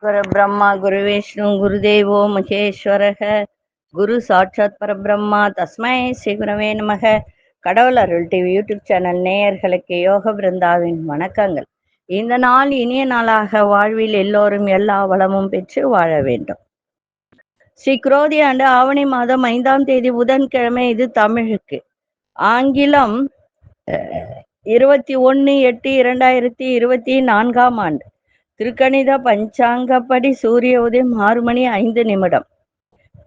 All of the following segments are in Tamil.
गुरु ब्रह्मा गुरु विष्णु गुरुदेवो महेश्वरः குரு சாட்சாத் பரபிரம்மா தஸ்மை ஸ்ரீ குரவே நமக. கடவுள் அருள் டிவி யூடியூப் சேனல் நேயர்களுக்கு யோக பிருந்தாவின் வணக்கங்கள். இந்த நாள் இனிய நாளாக வாழ்வில் எல்லோரும் எல்லா வளமும் பெற்று வாழ வேண்டும். ஸ்ரீ குரோதி ஆண்டு ஆவணி மாதம் 5ஆம் தேதி புதன்கிழமை. இது தமிழுக்கு. ஆங்கிலம் 21/8/2024 ஆண்டு. திருக்கணித பஞ்சாங்கப்படி சூரிய உதயம் 6:05.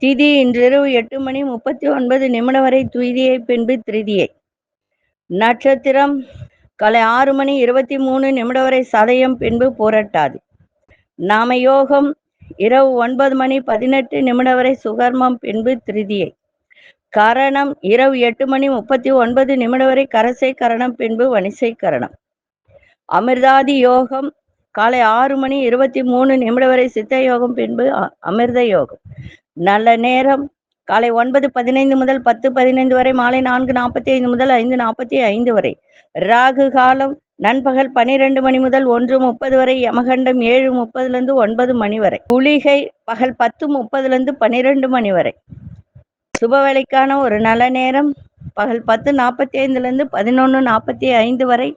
திதி இன்றிரவு 8:39 வரை துய்தியை, பின்பு திருதியை. நட்சத்திரம் காலை 6:23 வரை சதயம், பின்பு புரட்டாதி. நாமயோகம் இரவு 9:18 வரை சுகர்மம், பின்பு திருதியை. கரணம் இரவு 8:39 வரை கரசை கரணம், பின்பு வணிசை கரணம். அமிர்தாதி யோகம் காலை 6:23 வரை சித்த யோகம், பின்பு அமிர்த யோகம். நல்ல நேரம் காலை 9:15 முதல் 10:15 வரை, மாலை 4:45 முதல் 5:45 வரை. ராகு காலம் நண்பகல் 12 மணி முதல் 1:30 வரை. யமகண்டம் 7:30 9 மணி வரை. குளிகை பகல் 10:30 12 மணி வரை. சுபவேளைக்கான ஒரு நல்ல நேரம் பகல் 10:45 11:45 வரை,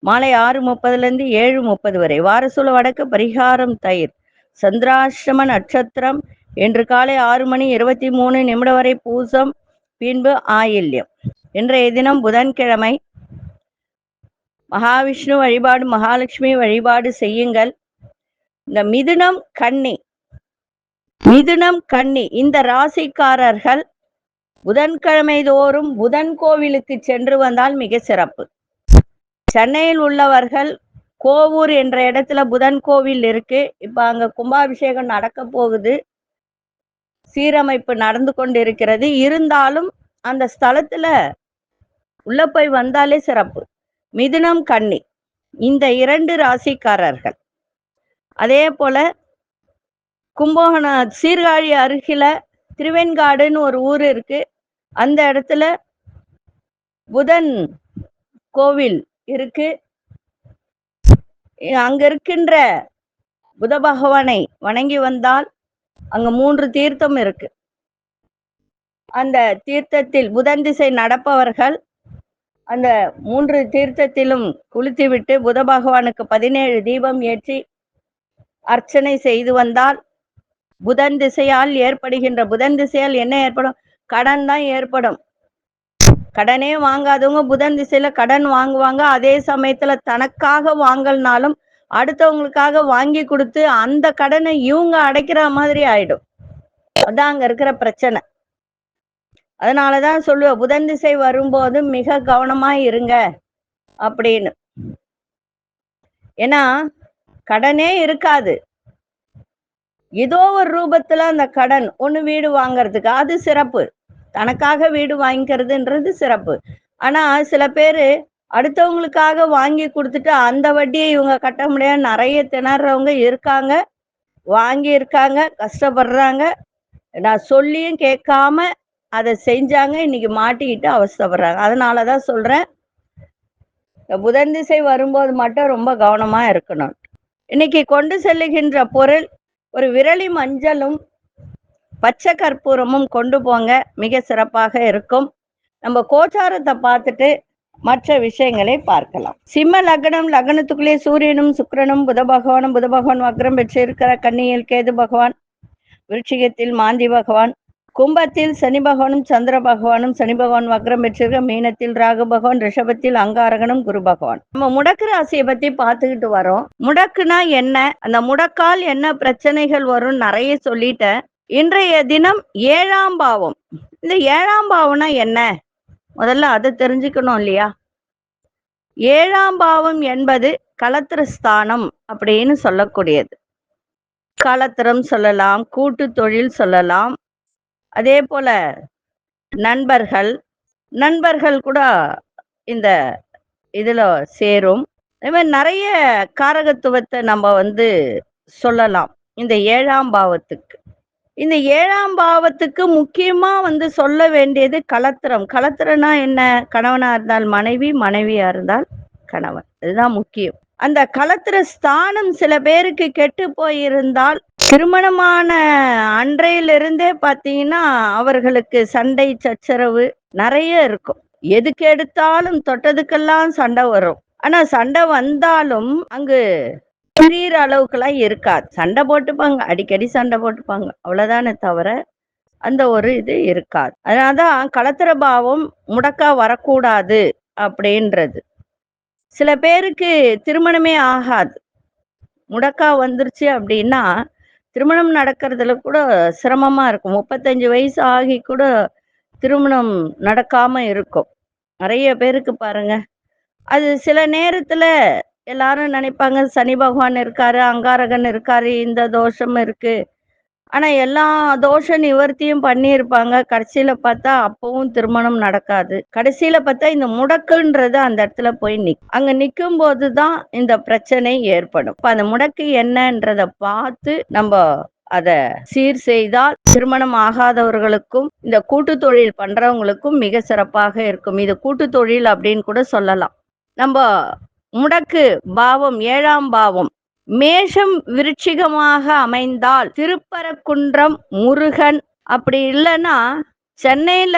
மாலை 6:30 7:30 வரை. வாரசூல வடக்கு, பரிகாரம் தயிர். சந்திராஷ்டம நட்சத்திரம் இன்று காலை 6:23 வரை பூசம், பின்பு ஆயில்யம். இன்றைய தினம் புதன்கிழமை. மகாவிஷ்ணு வழிபாடு, மகாலட்சுமி வழிபாடு செய்யுங்கள். இந்த மிதுனம் கன்னி இந்த ராசிக்காரர்கள் புதன்கிழமை தோறும் புதன் கோவிலுக்கு சென்று வந்தால் மிக சிறப்பு. சென்னையில் உள்ளவர்கள் கோவூர் என்ற இடத்துல புதன் கோவில் இருக்கு. இப்ப அங்க கும்பாபிஷேகம் நடக்க போகுது, சீரமைப்பு நடந்து கொண்டிருக்கிறது. இருந்தாலும் அந்த ஸ்தலத்துல உள்ள போய் வந்தாலே சிறப்பு. மிதுனம் கன்னி இந்த 2 ராசிக்காரர்கள். அதே போல கும்பகோணம் சீர்காழி அருகில திருவெண்காடுன்னு ஒரு ஊர் இருக்கு. அந்த இடத்துல புதன் கோவில் இருக்கு. அங்க இருக்கின்ற புத பகவானை வணங்கி வந்தால் அங்க 3 தீர்த்தம் இருக்கு. அந்த தீர்த்தத்தில் புதன் திசை நடப்பவர்கள் அந்த 3 தீர்த்தத்திலும் குளித்துவிட்டு புத பகவானுக்கு 17 தீபம் ஏற்றி அர்ச்சனை செய்து வந்தால் புதன் திசையால் என்ன ஏற்படும்? கடன் தான் ஏற்படும். கடனே வாங்காதவங்க புதன் திசையில கடன் வாங்குவாங்க. அதே சமயத்துல தனக்காக வாங்கல்னாலும் அடுத்தவங்களுக்காக வாங்கி கொடுத்து அந்த கடனை இவங்க அடைக்கிற மாதிரி ஆயிடும். அதான் அங்க இருக்கிற பிரச்சனை. அதனாலதான் சொல்லுவேன், புதன் திசை வரும்போது மிக கவனமா இருங்க அப்படின்னு. ஏன்னா கடனே இருக்காது, ஏதோ ஒரு ரூபத்துல அந்த கடன் ஒண்ணு வீடு வாங்கறதுக்கு, அது சிறப்பு. தனக்காக வீடு வாங்கிக்கிறதுன்றது சிறப்பு. ஆனா சில பேரு அடுத்தவங்களுக்காக வாங்கி கொடுத்துட்டு அந்த வட்டியை இவங்க கட்ட முடியாது நிறைய திணறவங்க இருக்காங்க, வாங்கி இருக்காங்க, கஷ்டப்படுறாங்க. நான் சொல்லியும் கேட்காம அதை செஞ்சாங்க, இன்னைக்கு மாட்டிக்கிட்டு அவஸ்தைப்படுறாங்க. அதனாலதான் சொல்றேன், புதன் திசை வரும்போது மட்டும் ரொம்ப கவனமா இருக்கணும். இன்னைக்கு கொண்டு செல்லுகின்ற பொருள் ஒரு விரலி மஞ்சளும் பச்சை கற்பூரமும் கொண்டு போங்க, மிக சிறப்பாக இருக்கும். நம்ம கோச்சாரத்தை பார்த்துட்டு மற்ற விஷயங்களை பார்க்கலாம். சிம்ம லக்னம், லக்னத்துக்குள்ளே சூரியனும் சுக்கிரனும் புத பகவான் வக்ரம் பெற்று இருக்கிற கன்னியில் கேது பகவான், விருட்சிகத்தில் மாந்தி பகவான், கும்பத்தில் சனி பகவானும் சந்திர பகவானும், சனி பகவான் வக்ரம் பெற்றிருக்க மீனத்தில் ராகு பகவான், ரிஷபத்தில் அங்காரகனும் குரு பகவான். நம்ம முடக்கு ராசியை பத்தி பார்த்துக்கிட்டு வரோம். முடக்குனா என்ன, அந்த முடக்கால் என்ன பிரச்சனைகள் வரும் நிறைய சொல்லிட்டேன். இன்றைய தினம் 7ஆம் பாவம். இந்த 7ஆம் பாவம்னா என்ன, முதல்ல அதை தெரிஞ்சுக்கணும் இல்லையா? 7ஆம் பாவம் என்பது களத்திர ஸ்தானம் அப்படின்னு சொல்லக்கூடியது. களத்திரம் சொல்லலாம், கூட்டு தொழில் சொல்லலாம். அதே போல நண்பர்கள் கூட இந்த இதுல சேரும். அதே மாதிரி நிறைய காரகத்துவத்தை நம்ம சொல்லலாம் இந்த 7ஆம் பாவத்துக்கு. இந்த 7ஆம் பாவத்துக்கு முக்கியமா சொல்ல வேண்டியது களத்திரம். களத்திரம்னா என்ன? கணவனா இருந்தால் மனைவி, மனைவியா இருந்தால் கணவன். இதுதான் முக்கியம். அந்த களத்திர ஸ்தானம் சில பேருக்கு கெட்டு போயிருந்தால் திருமணமான அன்றையிலிருந்தே பாத்தீங்கன்னா அவர்களுக்கு சண்டை சச்சரவு நிறைய இருக்கும். எதுக்கு எடுத்தாலும் தொட்டதுக்கெல்லாம் சண்டை வரும். ஆனா சண்டை வந்தாலும் அங்கு பிரியிற அளவுக்குலாம் இருக்காது. சண்டை போட்டுப்பாங்க, அடிக்கடி சண்டை போட்டுப்பாங்க, அவ்வளவுதானே தவிர அந்த ஒரு இது இருக்காது. அதனாலதான் களத்திர பாவம் முடக்கா வரக்கூடாது அப்படின்றது. சில பேருக்கு திருமணமே ஆகாது. முடக்கா வந்துருச்சு அப்படின்னா திருமணம் நடக்கிறதுல கூட சிரமமா இருக்கும். 35 வயசு ஆகி கூட திருமணம் நடக்காம இருக்கும். நிறைய பேருக்கு பாருங்க. அது சில நேரத்துல எல்லாரும் நினைப்பாங்க சனி பகவான் இருக்காரு, அங்காரகன் இருக்காரு, இந்த தோஷம் இருக்கு. ஆனா எல்லா தோஷ நிவர்த்தியும் பண்ணியிருப்பாங்க. கடைசியில பார்த்தா அப்பவும் திருமணம் நடக்காது. கடைசியில பார்த்தா இந்த முடக்குன்றது அந்த இடத்துல போய் அங்க நிக்கும் போதுதான் இந்த பிரச்சனை ஏற்படும். இப்ப அந்த முடக்கு என்னன்றத பார்த்து நம்ம அத சீர் செய்தால் திருமணம் ஆகாதவர்களுக்கும் இந்த கூட்டு தொழில் பண்றவங்களுக்கும் மிக சிறப்பாக இருக்கும். இது கூட்டு தொழில் அப்படின்னு கூட சொல்லலாம். நம்ம முடக்கு பாவம் 7ஆம் பாவம் மேஷம் விருட்சிகமாக அமைந்தால் திருப்பரங்குன்றம் முருகன், அப்படி இல்லைன்னா சென்னையில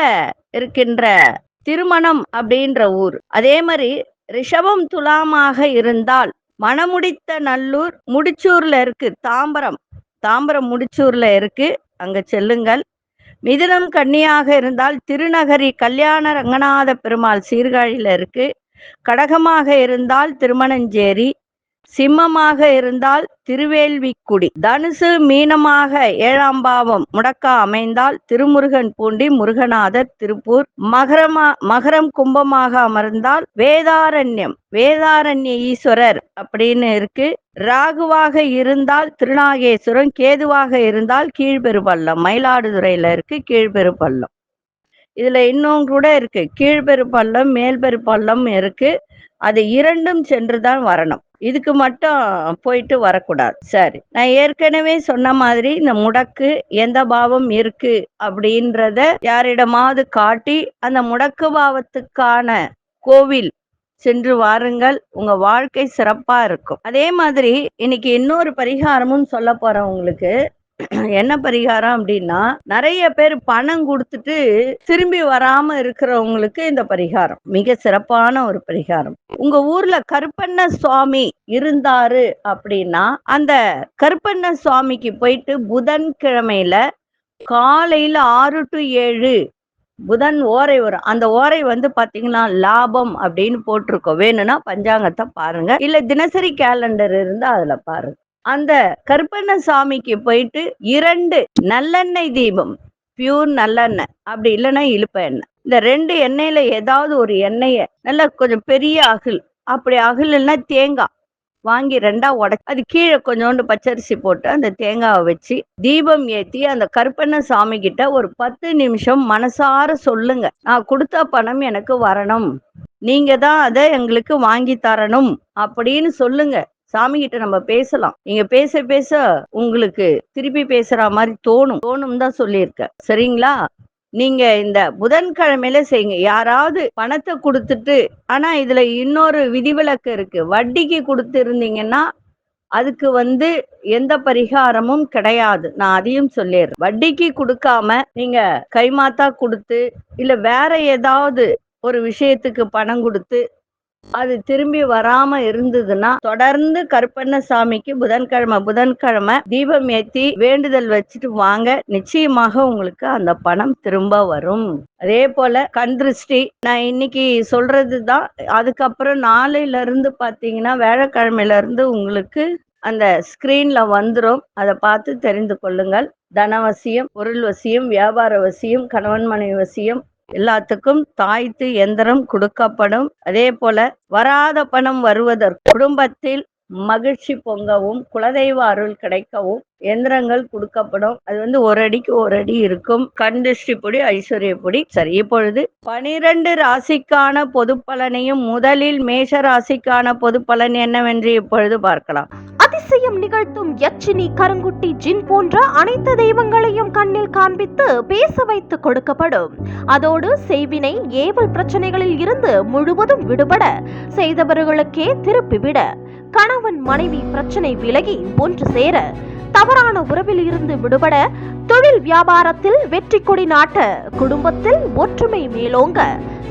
இருக்கின்ற திருமணம் அப்படின்ற ஊர். அதே மாதிரி ரிஷபம் துலாமாக இருந்தால் மணமுடித்த நல்லூர், முடிச்சூர்ல இருக்கு தாம்பரம் முடிச்சூர்ல இருக்கு, அங்க செல்லுங்கள். மிதுனம் கன்னியாக இருந்தால் திருநகரி கல்யாண ரங்கநாத பெருமாள் சீர்காழியில இருக்கு. கடகமாக இருந்தால் திருமணஞ்சேரி, சிம்மமாக இருந்தால் திருவேல்விக்குடி, தனுசு மீனமாக 7ஆம் பாவம் முடக்கா அமைந்தால் திருமுருகன் பூண்டி முருகநாதர் திருப்பூர், மகரம் கும்பமாக அமர்ந்தால் வேதாரண்ய ஈஸ்வரர் அப்படின்னு இருக்கு. ராகுவாக இருந்தால் திருநாகேஸ்வரம், கேதுவாக இருந்தால் கீழ்பெருபள்ளம் மயிலாடுதுறையில இருக்கு. கீழ்பெருபள்ளம் இதுல இன்னும் கூட இருக்கு, கீழ்பெருபள்ளம் மேல்பெருபள்ளம் இருக்கு. அது இரண்டும் சென்றுதான் வரணும். இதுக்கு மட்டும் போயிட்டு வரக்கூடாது. சரி, நான் ஏற்கனவே சொன்ன மாதிரி இந்த முடக்கு எந்த பாவம் இருக்கு அப்படின்றத யாரிடமாவது காட்டி அந்த முடக்கு பாவத்துக்கான கோவில் சென்று வாருங்கள். உங்க வாழ்க்கை சிறப்பா இருக்கும். அதே மாதிரி இன்னைக்கு இன்னொரு பரிகாரமும் சொல்ல போறேன் உங்களுக்கு. என்ன பரிகாரம் அப்படின்னா, நிறைய பேர் பணம் கொடுத்துட்டு திரும்பி வராம இருக்கிறவங்களுக்கு இந்த பரிகாரம் மிக சிறப்பான ஒரு பரிகாரம். உங்க ஊர்ல கருப்பண்ண சுவாமி இருந்தாரு அப்படின்னா அந்த கருப்பண்ண சுவாமிக்கு போயிட்டு புதன்கிழமையில காலையில 6 to 7 புதன் ஓரை வரும். அந்த ஓரை பாத்தீங்கன்னா லாபம் அப்படின்னு போட்டிருக்கோம். வேணும்னா பஞ்சாங்கத்தை பாருங்க, இல்ல தினசரி கேலண்டர் இருந்தா அதுல பாருங்க. அந்த கருப்பண்ண சாமிக்கு போயிட்டு 2 நல்லெண்ணெய் தீபம், பியூர் நல்லெண்ணெய், அப்படி இல்லைன்னா இழுப்ப எண்ணெய், இந்த 2 எண்ணெயில ஏதாவது ஒரு எண்ணெய நல்லா கொஞ்சம் பெரிய அகில், அப்படி அகில் இல்லைன்னா தேங்காய் வாங்கி 2ஆ உடைச்சு அது கீழே கொஞ்சோண்டு பச்சரிசி போட்டு அந்த தேங்காவை வச்சு தீபம் ஏத்தி அந்த கருப்பண்ண சாமி கிட்ட ஒரு 10 நிமிஷம் மனசார சொல்லுங்க, நான் கொடுத்த பணம் எனக்கு வரணும், நீங்க தான் அதை எங்களுக்கு வாங்கி தரணும் அப்படின்னு சொல்லுங்க. சாமி கிட்ட நம்ம பேசலாம். நீங்க பேச பேச உங்களுக்கு திருப்பி பேசுற மாதிரி தோணும் தான் சொல்லியிருக்க. சரிங்களா? நீங்க இந்த புதன்கிழமையில செய்யுங்க. யாராவது பணத்தை கொடுத்துட்டு, ஆனா இதுல இன்னொரு விதிவிலக்கு இருக்கு. வட்டிக்கு கொடுத்து இருந்தீங்கன்னா அதுக்கு எந்த பரிகாரமும் கிடையாது. நான் அதையும் சொல்லிடுறேன். வட்டிக்கு கொடுக்காம நீங்க கைமாத்தா கொடுத்து இல்ல வேற ஏதாவது ஒரு விஷயத்துக்கு பணம் கொடுத்து அது திரும்பி வராம இருந்ததுன்னா தொடர்ந்து கருப்பண்ண சாமிக்கு புதன்கிழமை தீபம் ஏத்தி வேண்டுதல் வச்சுட்டு வாங்க. நிச்சயமாக உங்களுக்கு அந்த பணம் திரும்ப வரும். அதே போல கண் திருஷ்டி நான் இன்னைக்கு சொல்றதுதான். அதுக்கப்புறம் நாளையில இருந்து பாத்தீங்கன்னா வியாழக்கிழமையில இருந்து உங்களுக்கு அந்த ஸ்கிரீன்ல வந்துடும். அதை பார்த்து தெரிந்து கொள்ளுங்கள். தனவசியம், பொருள் வசியம், வியாபார வசியம், கணவன் மனைவி வசியம் எல்லாத்துக்கும் தாய்த்து எந்திரம் கொடுக்கப்படும். அதே போல வராத பணம் வருவதற்கு, குடும்பத்தில் மகிழ்ச்சி பொங்கவும், குலதெய்வ அருள் கிடைக்கவும் எந்திரங்கள் கொடுக்கப்படும். அது ஒரு அடிக்கு ஒரு அடி இருக்கும். கண் திருஷ்டி பொடி, ஐஸ்வர்ய பொடி. சரி, இப்பொழுது 12 ராசிக்கான பொது பலனையும் முதலில் மேஷ ராசிக்கான பொது பலன் என்னவென்று இப்பொழுது பார்க்கலாம். அதிசயம் நிகழ்த்தும் யட்சினி, கருங்குட்டி, ஜின் போன்ற அனைத்து தெய்வங்களையும் கண்ணில் காண்பித்து பேச வைத்து கொடுக்கப்படும். அதோடு செய்வினை ஏவல் பிரச்சனைகளில் இருந்து முழுவதும் விடுபட, செய்தவர்களுக்கே திருப்பிவிட, கணவன் மனைவி பிரச்சனை விலகி ஒன்று சேர, தவறான உறவில் இருந்து விடுபட, தொழில் வியாபாரத்தில் வெற்றி கொடி நாட்ட, குடும்பத்தில் ஒற்றுமை மேலோங்க,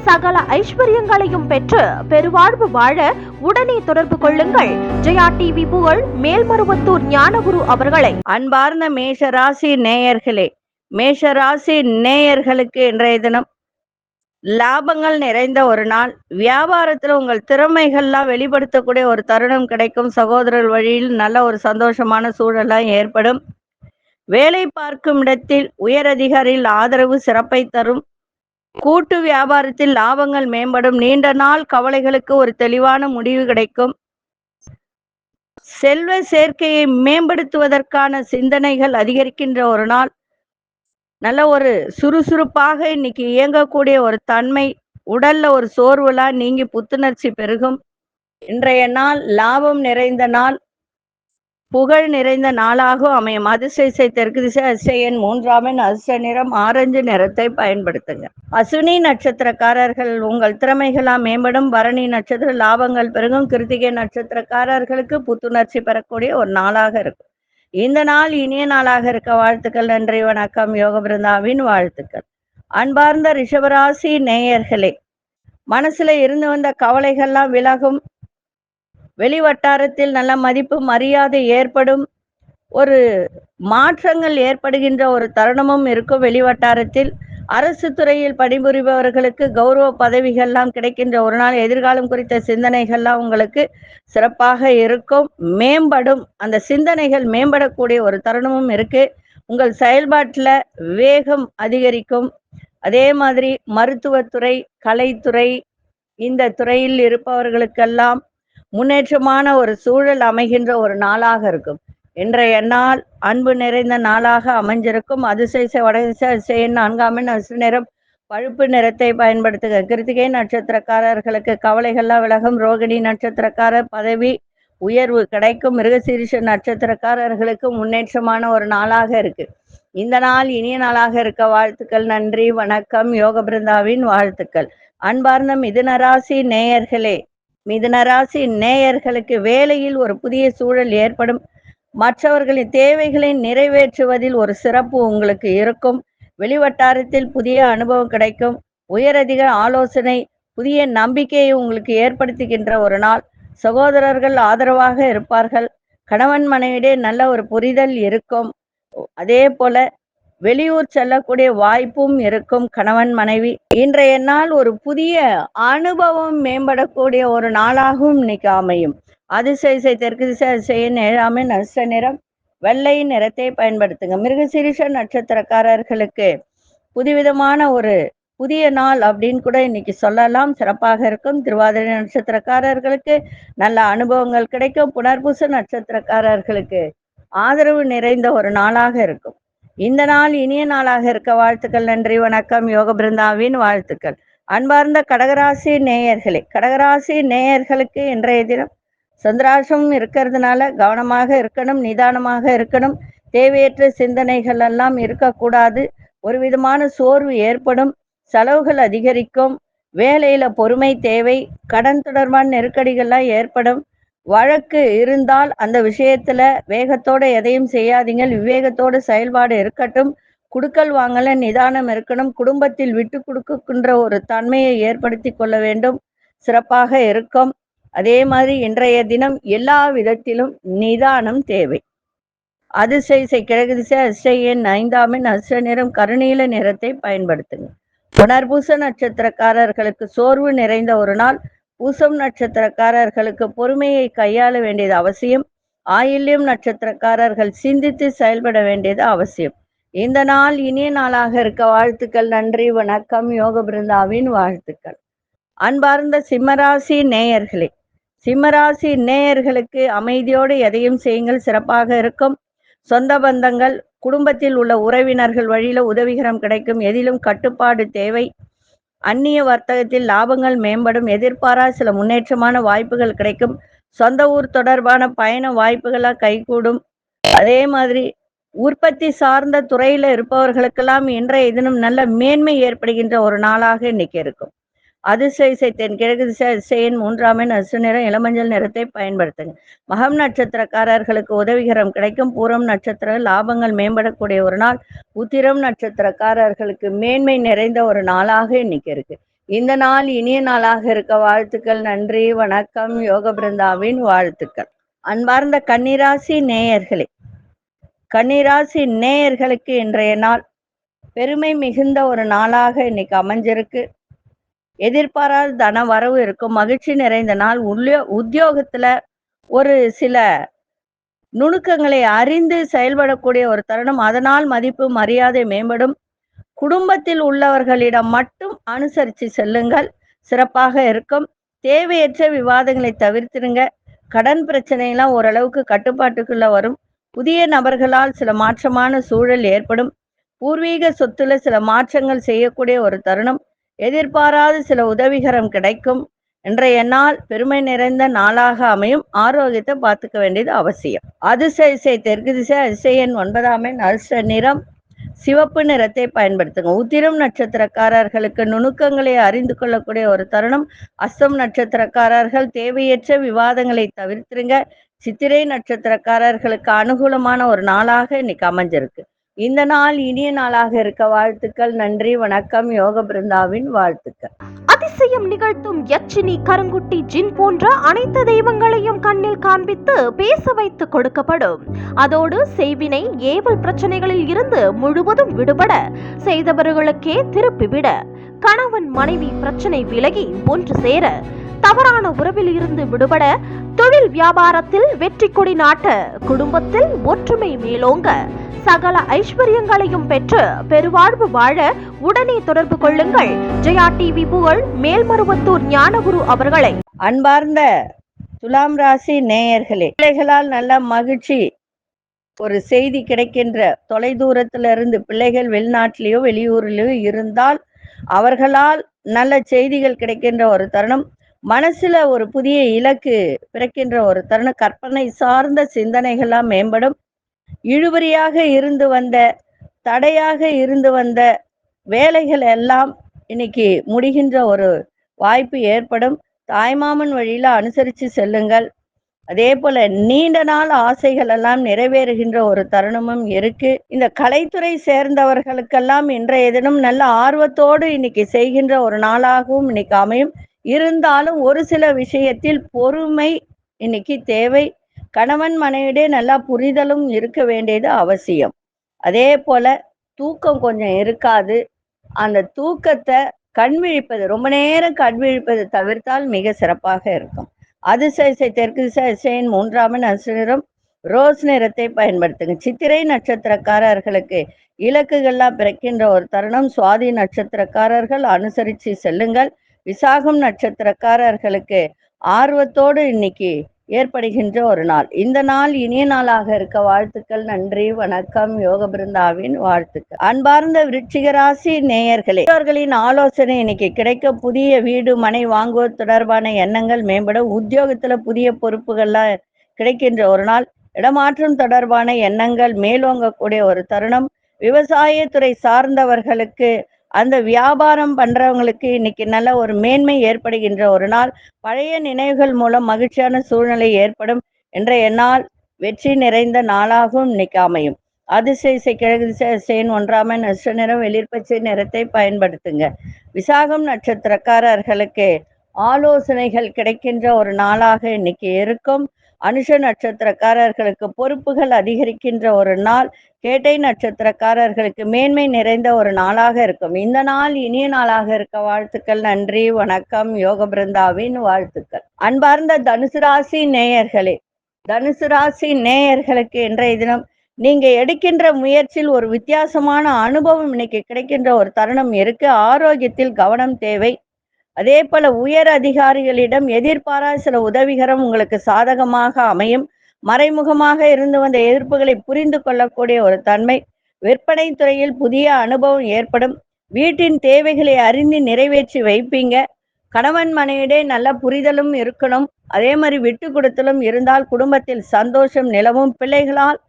சகல ஐஸ்வர்யங்களையும் பெற்று பெருவாழ்வு வாழ உடனே தொடர்பு கொள்ளுங்கள் ஜெயா டிவி புகழ் மேல்மருவத்தூர் ஞானகுரு அவர்களை. அன்பார்ந்த மேஷராசி நேயர்களே, மேஷராசி நேயர்களுக்கு இன்றைய தினம் லாபங்கள் நிறைந்த ஒரு நாள். வியாபாரத்துல உங்கள் திறமைகள்லாம் வெளிப்படுத்தக்கூடிய ஒரு தருணம் கிடைக்கும். சகோதரர் வழியில் நல்ல ஒரு சந்தோஷமான சூழலாம் ஏற்படும். வேலை பார்க்கும் இடத்தில் உயரதிகாரியில் ஆதரவு சிறப்பை தரும். கூட்டு வியாபாரத்தில் லாபங்கள் மேம்படும். நீண்ட நாள் கவலைகளுக்கு ஒரு தெளிவான முடிவு கிடைக்கும். செல்வ சேர்க்கையை மேம்படுத்துவதற்கான சிந்தனைகள் அதிகரிக்கின்ற ஒரு நாள். நல்ல ஒரு சுறுசுறுப்பாக இன்னைக்கு இயங்கக்கூடிய ஒரு தன்மை, உடல்ல ஒரு சோர்வுலாம் நீங்கி புத்துணர்ச்சி பெருகும். இன்றைய நாள் லாபம் நிறைந்த நாள், புகழ் நிறைந்த நாளாக அமையும். அதிசய தெற்கு திசை, அதிசயன் 3 அதிர்ஷ்ட நிறம் ஆரஞ்சு நிறத்தை பயன்படுத்துங்க. அசுனி நட்சத்திரக்காரர்கள் உங்கள் திறமைகளாம் மேம்படும். பரணி நட்சத்திர லாபங்கள் பெருகும். கிருத்திகை நட்சத்திரக்காரர்களுக்கு புத்துணர்ச்சி பெறக்கூடிய ஒரு நாளாக இருக்கும். இந்த நாள் இனிய நாளாக இருக்க வாழ்த்துக்கள். நன்றி, வணக்கம். யோக பிருந்தாவின் வாழ்த்துக்கள். அன்பார்ந்த ரிஷபராசி நேயர்களே, மனசுல இருந்து வந்த கவலைகள்லாம் விலகும். வெளி வட்டாரத்தில் நல்ல மதிப்பு மரியாதை ஏற்படும். ஒரு மாற்றங்கள் ஏற்படுகின்ற ஒரு தருணமும் இருக்கும். வெளி வட்டாரத்தில் அரசு துறையில் பணிபுரிபவர்களுக்கு கௌரவ பதவிகள்லாம் கிடைக்கின்ற ஒரு நாள். எதிர்காலம் குறித்த சிந்தனைகள்லாம் உங்களுக்கு சிறப்பாக இருக்கும், மேம்படும். அந்த சிந்தனைகள் மேம்படக்கூடிய ஒரு தருணமும் இருக்கு. உங்கள் செயல்பாட்டில் வேகம் அதிகரிக்கும். அதே மாதிரி மருத்துவத்துறை, கலைத்துறை, இந்த துறையில் இருப்பவர்களுக்கெல்லாம் முன்னேற்றமான ஒரு சூழல் அமைகின்ற ஒரு நாளாக இருக்கும். இன்றைய நாள் அன்பு நிறைந்த நாளாக அமைஞ்சிருக்கும். அதிசய வடதிசை, அதிசயன் 4 அதிர்ஷ்ட நிறம் பழுப்பு நிறத்தை பயன்படுத்துக. கிருத்திகை நட்சத்திரக்காரர்களுக்கு கவலைகள்லாம் விலகும். ரோகிணி நட்சத்திரக்காரர் பதவி உயர்வு கிடைக்கும். மிருகசீரிஷ நட்சத்திரக்காரர்களுக்கு முன்னேற்றமான ஒரு நாளாக இருக்கு. இந்த நாள் இனிய நாளாக இருக்க வாழ்த்துக்கள். நன்றி, வணக்கம். யோக பிருந்தாவின் வாழ்த்துக்கள். அன்பார்ந்த மிதுனராசி நேயர்களே, மிதுனராசி நேயர்களுக்கு வேலையில் ஒரு புதிய சூழல் ஏற்படும். மற்றவர்களின் தேவைகளை நிறைவேற்றுவதில் ஒரு சிறப்பு உங்களுக்கு இருக்கும். வெளிவட்டாரத்தில் புதிய அனுபவம் கிடைக்கும். உயரதிக ஆலோசனை புதிய நம்பிக்கையை உங்களுக்கு ஏற்படுத்துகின்ற ஒரு நாள். சகோதரர்கள் ஆதரவாக இருப்பார்கள். கணவன் மனைவியிடையே நல்ல ஒரு புரிதல் இருக்கும். அதே போல வெளியூர் செல்லக்கூடிய வாய்ப்பும் இருக்கும். கணவன் மனைவி இன்றைய நாள் ஒரு புதிய அனுபவம் மேம்படக்கூடிய ஒரு நாளாகவும் இன்னைக்கு அமையும். அதிசய தெற்கு திசை, அதிசயன் 7 அதிர்ஷ்ட நிறம் வெள்ளை நிறத்தை பயன்படுத்துங்க. மிருகசீரிஷ நட்சத்திரக்காரர்களுக்கு புதுவிதமான ஒரு புதிய நாள் அப்படின்னு கூட இன்னைக்கு சொல்லலாம், சிறப்பாக இருக்கும். திருவாதிரை நட்சத்திரக்காரர்களுக்கு நல்ல அனுபவங்கள் கிடைக்கும். புனர்பூச நட்சத்திரக்காரர்களுக்கு ஆதரவு நிறைந்த ஒரு நாளாக இருக்கும். இந்த நாள் இனிய நாளாக இருக்க வாழ்த்துக்கள். நன்றி, வணக்கம். யோக பிருந்தாவின் வாழ்த்துக்கள். அன்பார்ந்த கடகராசி நேயர்களே, கடகராசி நேயர்களுக்கு இன்றைய தினம் சந்திராசம் இருக்கிறதுனால கவனமாக இருக்கணும், நிதானமாக இருக்கணும். தேவையற்ற சிந்தனைகள் எல்லாம் இருக்கக்கூடாது. ஒரு விதமான சோர்வு ஏற்படும். செலவுகள் அதிகரிக்கும். வேலையில பொறுமை தேவை. கடன் தொடர்பான நெருக்கடிகள்லாம் ஏற்படும். வழக்கு இருந்தால் அந்த விஷயத்துல வேகத்தோட எதையும் செய்யாதீங்க. விவேகத்தோட செயல்பாடு இருக்கட்டும். குடுக்கல் வாங்கல நிதானம் இருக்கணும். குடும்பத்தில் விட்டு கொடுக்கின்ற ஒரு தன்மையை ஏற்படுத்தி கொள்ள வேண்டும். சிறப்பாக இருக்கும். அதே மாதிரி இன்றைய தினம் எல்லா விதத்திலும் நிதானம் தேவை. அதிசய கிழக்கு திசை, அதிசயன் 5 அதிர்ஷ்ட நிறம் கருநீல நிறத்தை பயன்படுத்துங்க. புனர்பூச நட்சத்திரக்காரர்களுக்கு சோர்வு நிறைந்த ஒரு நாள். பூசம் நட்சத்திரக்காரர்களுக்கு பொறுமையை கையாள வேண்டியது அவசியம். ஆயில்யம் நட்சத்திரக்காரர்கள் சிந்தித்து செயல்பட வேண்டியது அவசியம். இந்த நாள் இனிய நாளாக இருக்க வாழ்த்துக்கள். நன்றி, வணக்கம். யோக பிருந்தாவின் வாழ்த்துக்கள். அன்பார்ந்த சிம்மராசி நேயர்களே, சிம்மராசி நேயர்களுக்கு அமைதியோடு எதையும் செய்யுங்கள், சிறப்பாக இருக்கும். சொந்த பந்தங்கள், குடும்பத்தில் உள்ள உறவினர்கள் வழியில உதவிகரம் கிடைக்கும். எதிலும் கட்டுப்பாடு தேவை. அந்நிய வர்த்தகத்தில் லாபங்கள் மேம்படும். எதிர்பாரா சில முன்னேற்றமான வாய்ப்புகள் கிடைக்கும். சொந்த ஊர் தொடர்பான பயண வாய்ப்புகளாக கைகூடும். அதே மாதிரி உற்பத்தி சார்ந்த துறையில இருப்பவர்களுக்கெல்லாம் இன்றைய தினம் நல்ல மேன்மை ஏற்படுகின்ற ஒரு நாளாக இன்னைக்கு இருக்கும். அதிசய தென்கிழக்கு திசை அதிசயின் 3ஆம் எண் அசு நிறம் இளமஞ்சள் நிறத்தை பயன்படுத்துங்க. மகம் நட்சத்திரக்காரர்களுக்கு உதவிகரம் கிடைக்கும். பூரம் நட்சத்திர லாபங்கள் மேம்படக்கூடிய ஒரு நாள். உத்திரம் நட்சத்திரக்காரர்களுக்கு மேன்மை நிறைந்த ஒரு நாளாக இன்னைக்கு இருக்கு. இந்த நாள் இனிய நாளாக இருக்க வாழ்த்துக்கள். நன்றி, வணக்கம். யோக பிருந்தாவின் வாழ்த்துக்கள். அன்பார்ந்த கன்னிராசி நேயர்களே, கன்னிராசி நேயர்களுக்கு இன்றைய நாள் பெருமை மிகுந்த ஒரு நாளாக இன்னைக்கு அமைஞ்சிருக்கு. எதிர்பாராத தன வரவு இருக்கும். மகிழ்ச்சி நிறைந்த நாள். உத்தியோகத்துல ஒரு சில நுணுக்கங்களை அறிந்து செயல்படக்கூடிய ஒரு தருணம். அதனால் மதிப்பு மரியாதை மேம்படும். குடும்பத்தில் உள்ளவர்களிடம் மட்டும் அனுசரித்து செல்லுங்கள், சிறப்பாக இருக்கும். தேவையற்ற விவாதங்களை தவிர்த்திருங்க. கடன் பிரச்சனைலாம் ஓரளவுக்கு கட்டுப்பாட்டுக்குள்ள வரும். புதிய நபர்களால் சில மாற்றமான சூழல் ஏற்படும். பூர்வீக சொத்துல சில மாற்றங்கள் செய்யக்கூடிய ஒரு தருணம். எதிர்பாராத சில உதவிகரம் கிடைக்கும். இன்றைய நாள் பெருமை நிறைந்த நாளாக அமையும். ஆரோக்கியத்தை பார்த்துக்க வேண்டியது அவசியம். அதிசய தெற்கு திசை அதிசயன் 9ஆம் எண் அதிர்ஷ்ட நிறம் சிவப்பு நிறத்தை பயன்படுத்துங்க. உத்திரம் நட்சத்திரக்காரர்களுக்கு நுணுக்கங்களை அறிந்து கொள்ளக்கூடிய ஒரு தருணம். அஸ்தம் நட்சத்திரக்காரர்கள் தேவையற்ற விவாதங்களை தவிர்த்திருங்க. சித்திரை நட்சத்திரக்காரர்களுக்கு அனுகூலமான ஒரு நாளாக இன்னைக்கு அமைஞ்சிருக்கு. இந்த நாள் இனிய நாளாக இருக்க வாழ்த்துக்கள். நன்றி, வணக்கம். யோக பிருந்தாவின் வாழ்த்துக்கள். அதிசயம் நிகழ்த்தும் யட்சினி, கருங்குட்டி, ஜின் போன்ற அனைத்து தெய்வங்களையும் கண்ணில் காண்பித்து பேச வைத்து கொடுக்கப்படும். அதோடு செய்வினை ஏவல் பிரச்சனைகளில் இருந்து முழுவதும் விடுபட, செய்தவர்களுக்கே திருப்பிவிட, கணவன் மனைவி பிரச்சனை விலகி ஒன்று சேர, தவறான உறவில் இருந்து விடுபட, தொழில் வியாபாரத்தில் வெற்றி கொடி நாட்ட, குடும்பத்தில் ஒற்றுமை மேலோங்க, சகல ஐஸ்வர்யங்களையும் பெற்று பெருவாழ்வு வாழ உடனே தொடர்பு கொள்ளுங்கள் ஜெயா டிவி புகழ் மேல்மருவத்தூர் ஞானகுரு அவர்களை. அன்பார்ந்த துலாம் ராசி நேயர்களே, பிள்ளைகளால் நல்ல மகிழ்ச்சி ஒரு செய்தி கிடைக்கின்ற. தொலைதூரத்திலிருந்து பிள்ளைகள் வெளிநாட்டிலேயோ வெளியூரிலேயோ இருந்தால் அவர்களால் நல்ல செய்திகள் கிடைக்கின்ற ஒரு தருணம். மனசுல ஒரு புதிய இலக்கு பிறக்கின்ற ஒரு தருணம். கற்பனை சார்ந்த சிந்தனைகள்லாம் மேம்படும். இழுபறியாக இருந்து வந்த, தடையாக இருந்து வந்த வேலைகள் எல்லாம் இன்னைக்கு முடிகின்ற ஒரு வாய்ப்பு ஏற்படும். தாய்மாமன் வழியில அனுசரித்து செல்லுங்கள். அதே போல நீண்ட நாள் ஆசைகள் எல்லாம் நிறைவேறுகின்ற ஒரு தருணமும் இருக்கு. இந்த கலைத்துறை சேர்ந்தவர்களுக்கெல்லாம் இன்றைய தினம் நல்ல ஆர்வத்தோடு இன்னைக்கு செய்கின்ற ஒரு நாளாகவும் இன்னைக்கு அமையும். இருந்தாலும் ஒரு சில விஷயத்தில் பொறுமை இன்னைக்கு தேவை. கணவன் மனைவியிடையே நல்லா புரிதலும் இருக்க வேண்டியது அவசியம். அதே போல தூக்கம் கொஞ்சம் இருக்காது. அந்த தூக்கத்தை கண்விழிப்பது, ரொம்ப நேரம் கண்விழிப்பது தவிர்த்தால் மிக சிறப்பாக இருக்கும். அதிசய தெற்கு திசை அதிசயன் 3ஆம் எண் அசு நிறம் ரோஸ் நிறத்தை பயன்படுத்துங்க. சித்திரை நட்சத்திரக்காரர்களுக்கு இலக்குகள்லாம் பிறக்கின்ற ஒரு தருணம். சுவாதி நட்சத்திரக்காரர்கள் அனுசரித்து செல்லுங்கள். விசாகம் நட்சத்திரக்காரர்களுக்கு ஆர்வத்தோடு இன்னைக்கு ஏற்படுகின்ற ஒரு நாள். இந்த நாள் இனிய நாளாக இருக்க வாழ்த்துக்கள். நன்றி, வணக்கம். யோக பிருந்தாவின் வாழ்த்துக்கள். அன்பார்ந்த விருச்சிக ராசி நேயர்களே, அவர்களின் ஆலோசனை இன்னைக்கு கிடைக்க. புதிய வீடு மனை வாங்குவது தொடர்பான எண்ணங்கள் மேம்பட. உத்தியோகத்துல புதிய பொறுப்புகள்லாம் கிடைக்கின்ற ஒரு நாள். இடமாற்றம் தொடர்பான எண்ணங்கள் மேலோங்கக்கூடிய ஒரு தருணம். விவசாயத்துறை சார்ந்தவர்களுக்கு, அந்த வியாபாரம் பண்றவங்களுக்கு இன்னைக்கு நல்ல ஒரு மேன்மை ஏற்படுகின்ற ஒரு நாள். பழைய நினைவுகள் மூலம் மகிழ்ச்சியான சூழ்நிலை ஏற்படும். இன்றைய நாள் வெற்றி நிறைந்த நாளாகவும் இன்னைக்கு அமையும். அதிசய கிழக்கு திசை அதிசயன் 1ஆம் எண் அசு நிறம் வெளிர்பச்சை நிறத்தை பயன்படுத்துங்க. விசாகம் நட்சத்திரக்காரர்களுக்கு ஆலோசனைகள் கிடைக்கின்ற ஒரு நாளாக இன்னைக்கு இருக்கும். அனுஷ நட்சத்திரக்காரர்களுக்கு பொறுப்புகள் அதிகரிக்கின்ற ஒரு நாள். கேட்டை நட்சத்திரக்காரர்களுக்கு மேன்மை நிறைந்த ஒரு நாளாக இருக்கும். இந்த நாள் இனிய நாளாக இருக்க வாழ்த்துக்கள். நன்றி, வணக்கம். யோக பிருந்தாவின் வாழ்த்துக்கள். அன்பார்ந்த தனுசு ராசி நேயர்களே, தனுசு ராசி நேயர்களுக்கு இன்றைய தினம் நீங்க எடுக்கின்ற முயற்சியில் ஒரு வித்தியாசமான அனுபவம் இன்னைக்கு கிடைக்கின்ற ஒரு தருணம் இருக்கு. ஆரோக்கியத்தில் கவனம் தேவை. அதே போல உயர் அதிகாரிகளிடம் எதிர்பாராத சில உதவிகரம் உங்களுக்கு சாதகமாக அமையும். மறைமுகமாக இருந்து வந்த எதிர்ப்புகளை புரிந்து கொள்ளக்கூடிய ஒரு தன்மை. விற்பனை துறையில் புதிய அனுபவம் ஏற்படும். வீட்டின் தேவைகளை அறிந்து நிறைவேற்றி வைப்பீங்க. கணவன் மனைவியிடையே நல்ல புரிதலும் இருக்கணும். அதே மாதிரி விட்டு கொடுத்தலும் இருந்தால் குடும்பத்தில் சந்தோஷம் நிலவும். பிள்ளைகளால்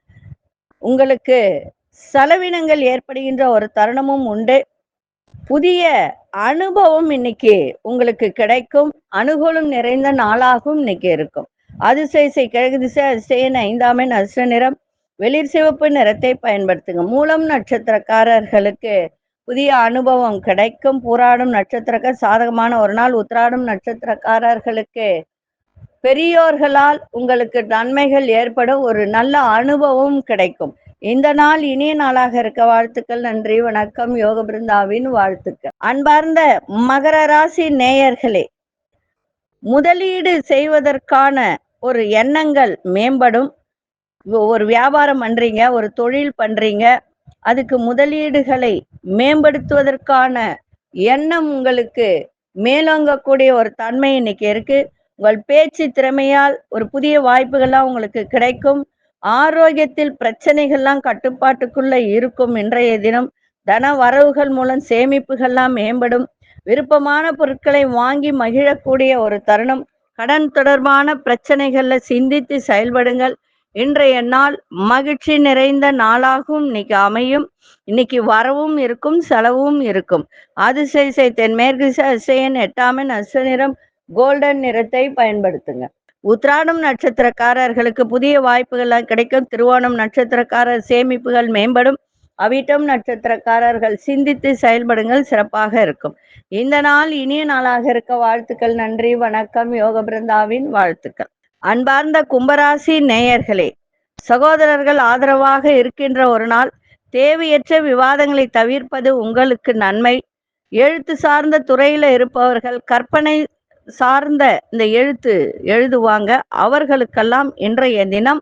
உங்களுக்கு செலவினங்கள் ஏற்படுகின்ற ஒரு தருணமும் உண்டு. புதிய அனுபவம் இன்னைக்கு உங்களுக்கு கிடைக்கும். அனுகூலம் நிறைந்த நாளாகவும் இன்னைக்கு இருக்கும். அதிசய கிழக்கு திசை அதிசயன் 5ஆம் எண் அதிர்ஷ்ட நிறம் வெளிர் சிவப்பு நிறத்தை பயன்படுத்துங்க. மூலம் நட்சத்திரக்காரர்களுக்கு புதிய அனுபவம் கிடைக்கும். பூராடும் நட்சத்திரக்கார் சாதகமான ஒரு நாள். உத்திராடும் நட்சத்திரக்காரர்களுக்கு பெரியோர்களால் உங்களுக்கு நன்மைகள் ஏற்படும். ஒரு நல்ல அனுபவம் கிடைக்கும். இந்த நாள் இனிய நாளாக இருக்க வாழ்த்துக்கள். நன்றி, வணக்கம். யோக பிருந்தாவின் வாழ்த்துக்கள். அன்பார்ந்த மகர ராசி நேயர்களே, முதலீடு செய்வதற்கான ஒரு எண்ணங்கள் மேம்படும். ஒரு வியாபாரம் பண்றீங்க, ஒரு தொழில் பண்றீங்க, அதுக்கு முதலீடுகளை மேம்படுத்துவதற்கான எண்ணம் உங்களுக்கு மேலோங்கக்கூடிய ஒரு தன்மை இன்னைக்கு இருக்கு. உங்கள் பேச்சு திறமையால் ஒரு புதிய வாய்ப்புகள்லாம் உங்களுக்கு கிடைக்கும். ஆரோக்கியத்தில் பிரச்சனைகள்லாம் கட்டுப்பாட்டுக்குள்ள இருக்கும். இன்றைய தினம் தன வரவுகள் மூலம் சேமிப்புகள்லாம் மேம்படும். விருப்பமான பொருட்களை வாங்கி மகிழக்கூடிய ஒரு தருணம். கடன் தொடர்பான பிரச்சனைகள்ல சிந்தித்து செயல்படுங்கள். இன்றைய நாள் மகிழ்ச்சி நிறைந்த நாளாகவும் இன்னைக்கு அமையும். இன்னைக்கு வரவும் இருக்கும், செலவும் இருக்கும். அதிசய தென்மேற்கு அதிசயன் 8ஆம் எண் அதிர்ஷ்ட நிறம் கோல்டன் நிறத்தை பயன்படுத்துங்க. உத்திராடம் நட்சத்திரக்காரர்களுக்கு புதிய வாய்ப்புகள்லாம் கிடைக்கும். திருவோணம் நட்சத்திரக்காரர் சேமிப்புகள் மேம்படும். அவிட்டம் நட்சத்திரக்காரர்கள் சிந்தித்து செயல்படுங்கள், சிறப்பாக இருக்கும். இந்த நாள் இனிய நாளாக இருக்க வாழ்த்துக்கள். நன்றி, வணக்கம். யோக பிருந்தாவின் வாழ்த்துக்கள். அன்பார்ந்த கும்பராசி நேயர்களே, சகோதரர்கள் ஆதரவாக இருக்கின்ற ஒரு நாள். தேவையற்ற விவாதங்களை தவிர்ப்பது உங்களுக்கு நன்மை. எழுத்து சார்ந்த துறையில இருப்பவர்கள் கற்பனை சார்ந்த இந்த எழுதுவாங்க. அவர்களுக்கெல்லாம் இன்றைய தினம்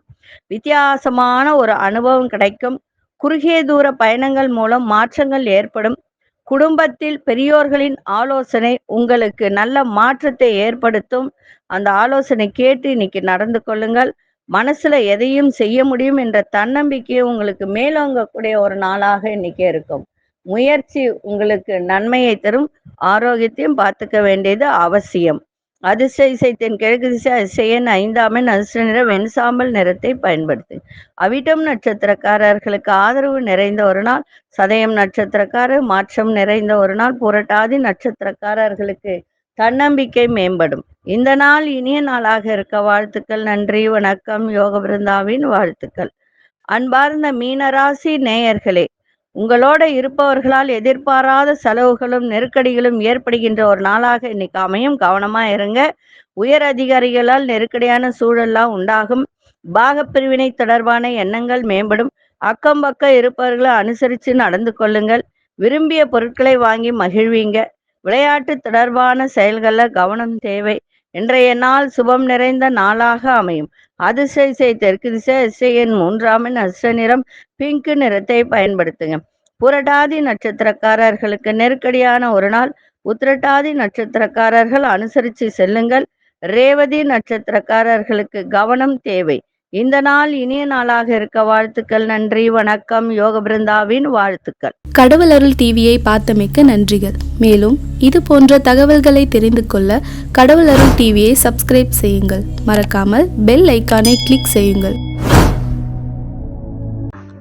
வித்தியாசமான ஒரு அனுபவம் கிடைக்கும். குறுகிய தூர பயணங்கள் மூலம் மாற்றங்கள் ஏற்படும். குடும்பத்தில் பெரியோர்களின் ஆலோசனை உங்களுக்கு நல்ல மாற்றத்தை ஏற்படுத்தும். அந்த ஆலோசனை கேட்டு இன்னைக்கு நடந்து கொள்ளுங்கள். மனசுல எதையும் செய்ய முடியும் என்ற தன்னம்பிக்கையை உங்களுக்கு மேலோங்கக்கூடிய ஒரு நாளாக இன்னைக்கு இருக்கும். முயற்சி உங்களுக்கு நன்மையை தரும். ஆரோக்கியத்தையும் பார்த்துக்க வேண்டியது அவசியம். அதிசய கிழக்கு திசை அதிசயன் 5ஆம் எண் அதிர்ஷ்ட நிற வெண்சாம்பல் நிறத்தை பயன்படுத்து. அவிட்டம் நட்சத்திரக்காரர்களுக்கு ஆதரவு நிறைந்த ஒரு நாள். சதயம் நட்சத்திரக்காரர் மாற்றம் நிறைந்த ஒரு நாள். புரட்டாதி நட்சத்திரக்காரர்களுக்கு தன்னம்பிக்கை மேம்படும். இந்த நாள் இனிய நாளாக இருக்க வாழ்த்துக்கள். நன்றி, வணக்கம். யோக பிருந்தாவின் வாழ்த்துக்கள். அன்பார்ந்த மீனராசி நேயர்களே, உங்களோட இருப்பவர்களால் எதிர்பாராத செலவுகளும் நெருக்கடிகளும் ஏற்படுகின்ற ஒரு நாளாக இன்னைக்கு அமையும். கவனமா இருங்க. உயர் அதிகாரிகளால் நெருக்கடியான சூழல்லாம் உண்டாகும். பாகப்பிரிவினை தொடர்பான எண்ணங்கள் மேம்படும். அக்கம் பக்கம் இருப்பவர்களை அனுசரித்து நடந்து கொள்ளுங்கள். விரும்பிய பொருட்களை வாங்கி மகிழ்வீங்க. விளையாட்டு தொடர்பான செயல்களில் கவனம் தேவை. இன்றைய நாள் சுபம் நிறைந்த நாளாக அமையும். அதிசய தெற்கு திசை அதிசயன் 3ஆம் எண் அதிர்ஷ்ட நிறம் பிங்க் நிறத்தை பயன்படுத்துங்க. புரட்டாதி நட்சத்திரக்காரர்களுக்கு நெருக்கடியான ஒரு நாள். உத்திரட்டாதி நட்சத்திரக்காரர்கள் அனுசரித்து செல்லுங்கள். ரேவதி நட்சத்திரக்காரர்களுக்கு கவனம் தேவை. இந்த நாள் இனிய நாளாக இருக்க வாழ்த்துக்கள். நன்றி, வணக்கம். யோக பிருந்தாவின் வாழ்த்துக்கள். கடவுள் அருள் டிவியை பார்த்தமைக்கு நன்றிகள். மேலும் இது போன்ற தகவல்களை தெரிந்து கொள்ள கடவுள் அருள் டிவியை சப்ஸ்கிரைப் செய்யுங்கள். மறக்காமல் பெல் ஐக்கானை கிளிக் செய்யுங்கள்.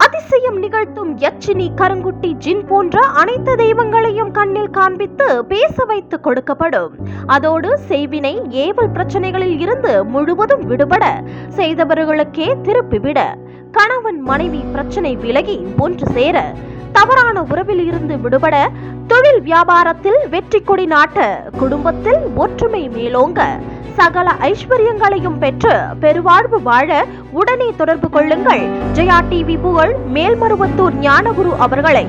அதிசயம் நிகழ்த்தும் யட்சினி, கருங்குட்டி, ஜின் போன்ற அனைத்து தெய்வங்களையும் கண்ணில் காண்பித்து பேச வைத்து கொடுக்கப்படும். அதோடு செய்வினை ஏவல் பிரச்சனைகளில் இருந்து முழுவதும் விடுபட, செய்தவர்களுக்கே திருப்பிவிட, கணவன் மனைவி பிரச்சனை விலகி ஒன்று சேர, தவறான உறவில் இருந்து விடுபட, தொழில் வியாபாரத்தில் வெற்றி கொடி நாட்ட, குடும்பத்தில் ஒற்றுமை மேலோங்க, சகல ஐஸ்வர்யங்களையும் பெற்று பெருவாழ்வு வாழ உடனே தொடர்பு கொள்ளுங்கள். ஜெயா டிவி புகழ் மேல்மருவத்தூர் ஞானகுரு அவர்களை.